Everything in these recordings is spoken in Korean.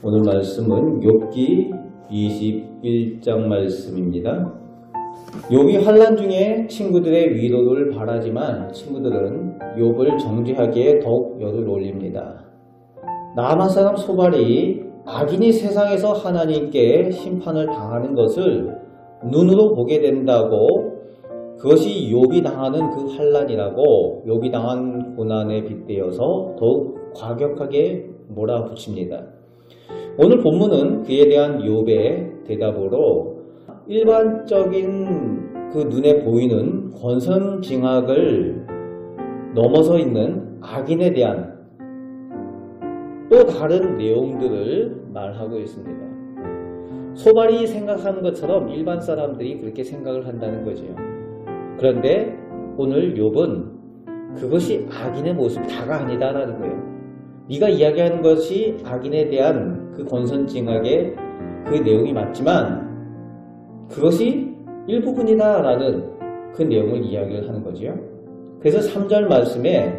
오늘 말씀은 욥기 21장 말씀입니다. 욥이 환난 중에 친구들의 위로를 바라지만 친구들은 욥을 정죄하기에 더욱 열을 올립니다. 나아만 사람 소발이 악인이 세상에서 하나님께 심판을 당하는 것을 눈으로 보게 된다고, 그것이 욥이 당하는 그 환난이라고 욥이 당한 고난에 빗대어서 더욱 과격하게 몰아붙입니다. 오늘 본문은 그에 대한 욥의 대답으로 일반적인 그 눈에 보이는 권선징악을 넘어서 있는 악인에 대한 또 다른 내용들을 말하고 있습니다. 소발이 생각하는 것처럼 일반 사람들이 그렇게 생각을 한다는 거죠. 그런데 오늘 욥은 그것이 악인의 모습 다가 아니다라는 거예요. 네가 이야기하는 것이 악인에 대한 그 권선징악의 그 내용이 맞지만 그것이 일부분이다 라는 그 내용을 이야기를 하는 거죠. 그래서 3절 말씀에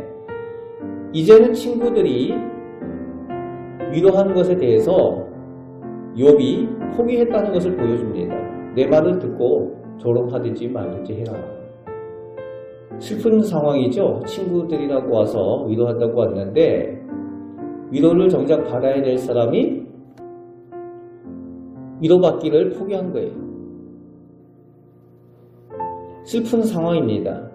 이제는 친구들이 위로하는 것에 대해서 욥이 포기했다는 것을 보여줍니다. 내 말을 듣고 조롱하든지 말든지 해라. 슬픈 상황이죠. 친구들이라고 와서 위로한다고 왔는데 위로를 정작 받아야 될 사람이 위로받기를 포기한 거예요. 슬픈 상황입니다.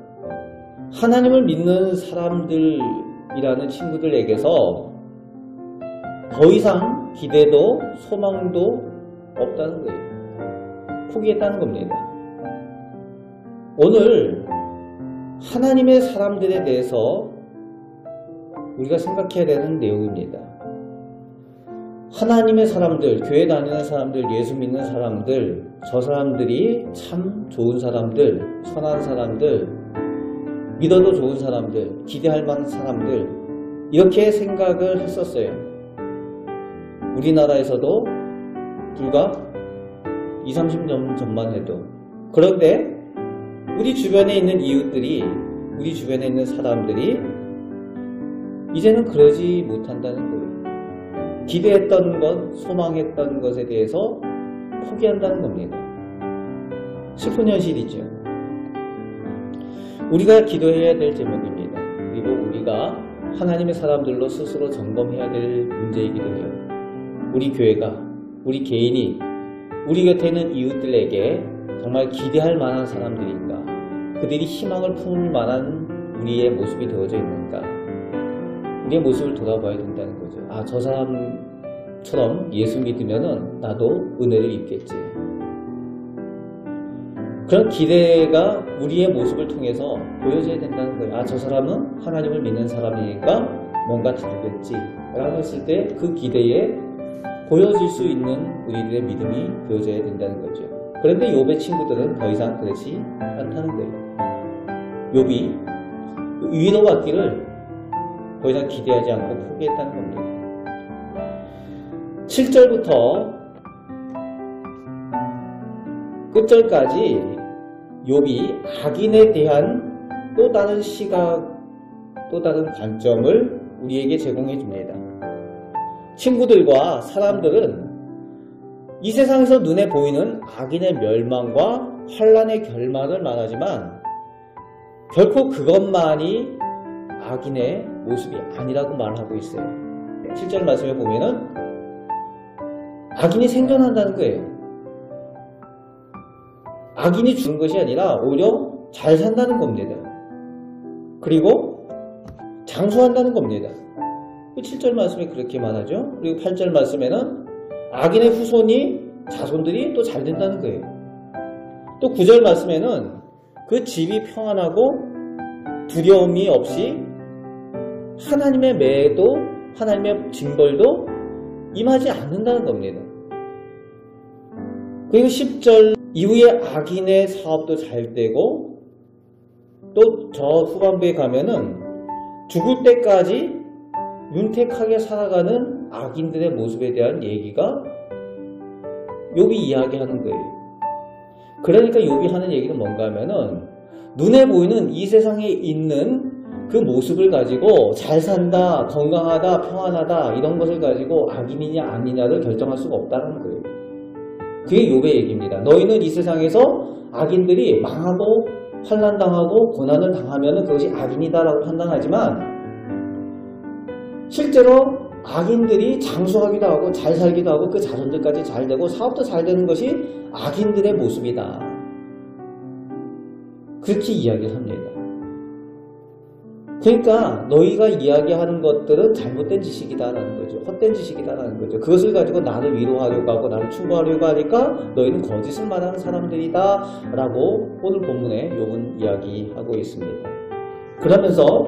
하나님을 믿는 사람들이라는 친구들에게서 더 이상 기대도 소망도 없다는 거예요. 포기했다는 겁니다. 오늘 하나님의 사람들에 대해서 우리가 생각해야 되는 내용입니다. 하나님의 사람들, 교회 다니는 사람들, 예수 믿는 사람들, 저 사람들이 참 좋은 사람들, 선한 사람들, 믿어도 좋은 사람들, 기대할 만한 사람들, 이렇게 생각을 했었어요. 우리나라에서도 불과 20-30년 전만 해도. 그런데 우리 주변에 있는 이웃들이, 우리 주변에 있는 사람들이 이제는 그러지 못한다는 거예요. 기대했던 것, 소망했던 것에 대해서 포기한다는 겁니다. 슬픈 현실이죠. 우리가 기도해야 될 제목입니다. 그리고 우리가 하나님의 사람들로 스스로 점검해야 될 문제이기도 해요. 우리 교회가, 우리 개인이, 우리 곁에 있는 이웃들에게 정말 기대할 만한 사람들인가? 그들이 희망을 품을 만한 우리의 모습이 되어져 있는가? 우리의 모습을 돌아봐야 된다는 거죠. 아, 저 사람처럼 예수 믿으면은 나도 은혜를 입겠지. 그런 기대가 우리의 모습을 통해서 보여져야 된다는 거예요. 아, 저 사람은 하나님을 믿는 사람이니까 뭔가 다르겠지 라고 했을 때 그 기대에 보여질 수 있는 우리들의 믿음이 보여져야 된다는 거죠. 그런데 욥의 친구들은 더 이상 그렇지 않다는 거예요. 욥이 위로받기를 더 이상 기대하지 않고 포기했다는 겁니다. 7절부터 끝절까지 욥이 악인에 대한 또 다른 시각, 또 다른 관점을 우리에게 제공해 줍니다. 친구들과 사람들은 이 세상에서 눈에 보이는 악인의 멸망과 환난의 결말을 말하지만 결코 그것만이 악인의 모습이 아니라고 말하고 있어요. 7절 말씀에 보면은 악인이 생존한다는 거예요. 악인이 죽은 것이 아니라 오히려 잘 산다는 겁니다. 그리고 장수한다는 겁니다. 7절 말씀에 그렇게 말하죠. 그리고 8절 말씀에는 악인의 후손이, 자손들이 또 잘 된다는 거예요. 또 9절 말씀에는 그 집이 평안하고 두려움이 없이 하나님의 매도, 하나님의 징벌도 임하지 않는다는 겁니다. 그리고 10절 이후에 악인의 사업도 잘 되고 또 저 후반부에 가면은 죽을 때까지 윤택하게 살아가는 악인들의 모습에 대한 얘기가 욥이 이야기하는 거예요. 그러니까 욥이 하는 얘기는 뭔가 하면은 눈에 보이는 이 세상에 있는 그 모습을 가지고 잘 산다, 건강하다, 평안하다 이런 것을 가지고 악인이냐 아니냐를 결정할 수가 없다는 거예요. 그게 욥의 얘기입니다. 너희는 이 세상에서 악인들이 망하고 환난당하고 고난을 당하면 그것이 악인이다라고 판단하지만 실제로 악인들이 장수하기도 하고 잘 살기도 하고 그 자손들까지 잘 되고 사업도 잘 되는 것이 악인들의 모습이다. 그렇게 이야기를 합니다. 그러니까 너희가 이야기하는 것들은 잘못된 지식이다라는 거죠. 헛된 지식이다라는 거죠. 그것을 가지고 나를 위로하려고 하고 나를 충고하려고 하니까 너희는 거짓을 말하는 사람들이다 라고 오늘 본문에 욥은 이야기하고 있습니다. 그러면서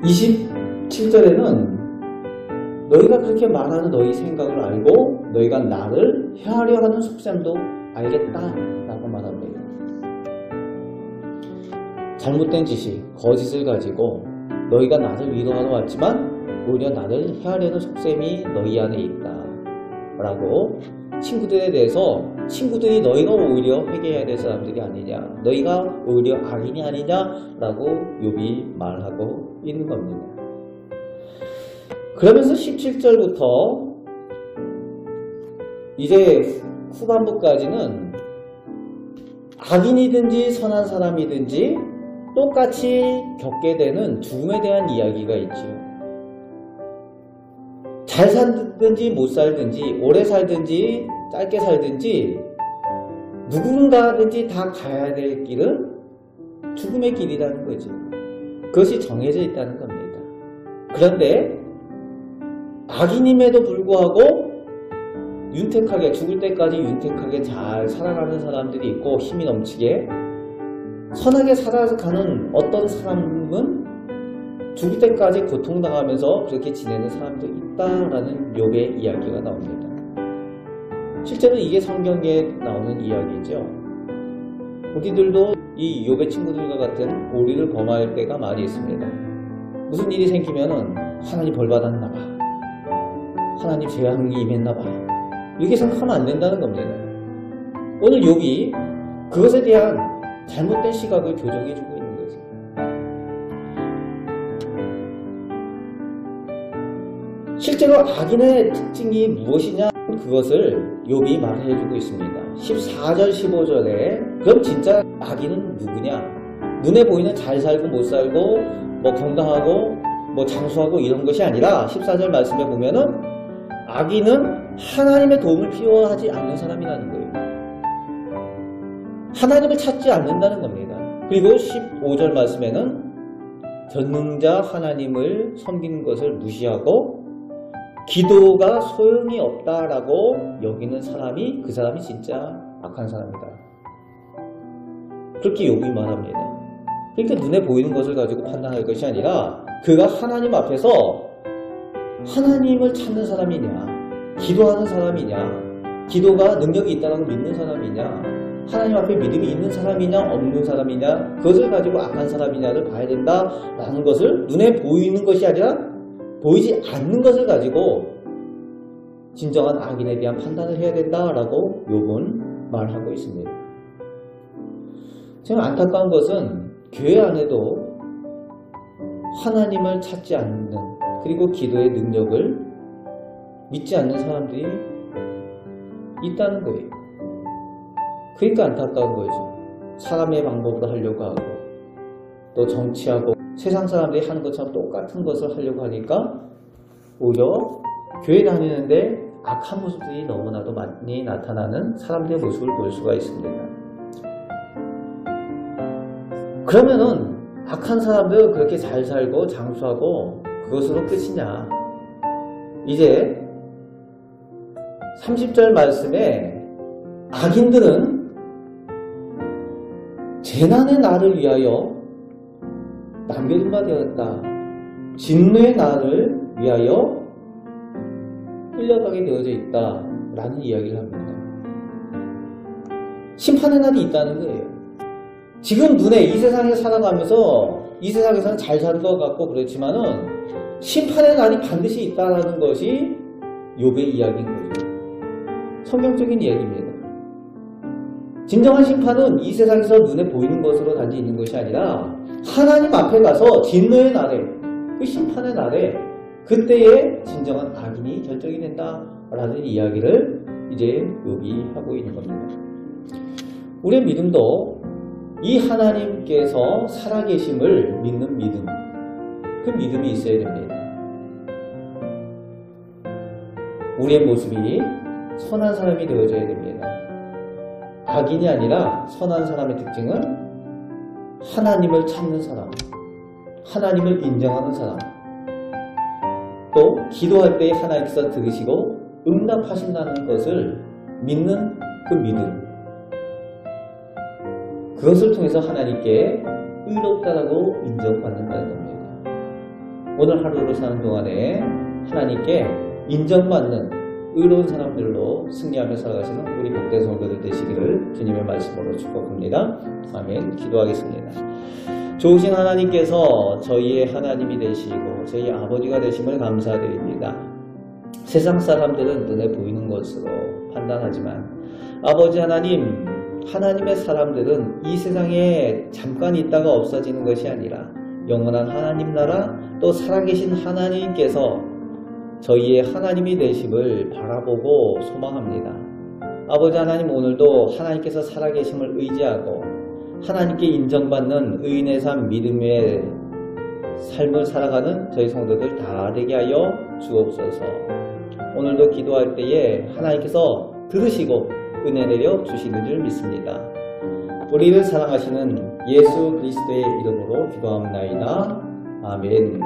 27절에는 너희가 그렇게 말하는 너희 생각을 알고 너희가 나를 해하려 하는 속셈도 알겠다라고 말합니다. 잘못된 지식, 거짓을 가지고 너희가 나를 위로하러 왔지만 오히려 나를 해하려는 속셈이 너희 안에 있다 라고 친구들에 대해서 친구들이 너희가 오히려 회개해야 될 사람들이 아니냐, 너희가 오히려 악인이 아니냐 라고 욥이 말하고 있는 겁니다. 그러면서 17절부터 이제 후반부까지는 악인이든지 선한 사람이든지 똑같이 겪게 되는 죽음에 대한 이야기가 있지요. 잘 살든지 못 살든지 오래 살든지 짧게 살든지 누군가든지 다 가야 될 길은 죽음의 길이라는 거죠. 그것이 정해져 있다는 겁니다. 그런데 악인임에도 불구하고 윤택하게 죽을 때까지 윤택하게 잘 살아가는 사람들이 있고 힘이 넘치게 선하게 살아가는 어떤 사람은 죽을 때까지 고통당하면서 그렇게 지내는 사람도 있다라는 욥의 이야기가 나옵니다. 실제로 이게 성경에 나오는 이야기죠. 우리들도 이 욥의 친구들과 같은 오리를 범할 때가 많이 있습니다. 무슨 일이 생기면은 하나님 벌 받았나봐, 하나님 재앙이 임했나봐 이렇게 생각하면 안 된다는 겁니다. 오늘 욥이 그것에 대한 잘못된 시각을 교정해주고 있는 거죠. 실제로 악인의 특징이 무엇이냐 그것을 욥이 말해주고 있습니다. 14절 15절에 그럼 진짜 악인은 누구냐, 눈에 보이는 잘 살고 못 살고 뭐 건강하고 뭐 장수하고 이런 것이 아니라 14절 말씀에 보면은 악인은 하나님의 도움을 필요하지 않는 사람이라는 거예요. 하나님을 찾지 않는다는 겁니다. 그리고 15절 말씀에는 전능자 하나님을 섬기는 것을 무시하고 기도가 소용이 없다라고 여기는 사람이 그 사람이 진짜 악한 사람이다. 그렇게 욥이 말합니다. 그러니까 눈에 보이는 것을 가지고 판단할 것이 아니라 그가 하나님 앞에서 하나님을 찾는 사람이냐, 기도하는 사람이냐, 기도가 능력이 있다고 믿는 사람이냐, 하나님 앞에 믿음이 있는 사람이냐 없는 사람이냐 그것을 가지고 악한 사람이냐를 봐야 된다라는 것을 눈에 보이는 것이 아니라 보이지 않는 것을 가지고 진정한 악인에 대한 판단을 해야 된다라고 욥은 말하고 있습니다. 정말 안타까운 것은 교회 안에도 하나님을 찾지 않는 그리고 기도의 능력을 믿지 않는 사람들이 있다는 거예요. 그러니까 안타까운 거죠. 사람의 방법으로 하려고 하고 또 정치하고 세상 사람들이 하는 것처럼 똑같은 것을 하려고 하니까 오히려 교회 다니는데 악한 모습들이 너무나도 많이 나타나는 사람들의 모습을 볼 수가 있습니다. 그러면은 악한 사람들 그렇게 잘 살고 장수하고 그것으로 끝이냐? 이제 30절 말씀에 악인들은 재난의 날을 위하여 남겨둔 바 되었다. 진노의 날을 위하여 끌려가게 되어져 있다 라는 이야기를 합니다. 심판의 날이 있다는 거예요. 지금 눈에 이 세상에 살아가면서 이 세상에서는 잘 사는 것 같고 그렇지만은 심판의 날이 반드시 있다는 것이 욥의 이야기인 거죠. 성경적인 이야기입니다. 진정한 심판은 이 세상에서 눈에 보이는 것으로 단지 있는 것이 아니라 하나님 앞에 가서 진노의 날에, 그 심판의 날에 그때에 진정한 악인이 결정이 된다라는 이야기를 이제 여기 하고 있는 겁니다. 우리의 믿음도 이 하나님께서 살아계심을 믿는 믿음, 그 믿음이 있어야 됩니다. 우리의 모습이 선한 사람이 되어져야 됩니다. 악인이 아니라 선한 사람의 특징은 하나님을 찾는 사람, 하나님을 인정하는 사람, 또 기도할 때 하나님께서 들으시고 응답하신다는 것을 믿는 그 믿음, 그것을 통해서 하나님께 의롭다라고 인정받는다는 겁니다. 오늘 하루를 사는 동안에 하나님께 인정받는 의로운 사람들로 승리하며 살아가시는 우리 복된 성도들 되시기를 주님의 말씀으로 축복합니다. 아멘. 기도하겠습니다. 좋으신 하나님께서 저희의 하나님이 되시고 저희 아버지가 되심을 감사드립니다. 세상 사람들은 눈에 보이는 것으로 판단하지만 아버지 하나님, 하나님의 사람들은 이 세상에 잠깐 있다가 없어지는 것이 아니라 영원한 하나님 나라, 또 살아계신 하나님께서 저희의 하나님이 되심을 바라보고 소망합니다. 아버지 하나님, 오늘도 하나님께서 살아계심을 의지하고 하나님께 인정받는 의인의 삶, 믿음의 삶을 살아가는 저희 성도들 다 되게 하여 주옵소서. 오늘도 기도할 때에 하나님께서 들으시고 은혜 내려 주시는 줄 믿습니다. 우리를 사랑하시는 예수 그리스도의 이름으로 기도합나이다. 아멘.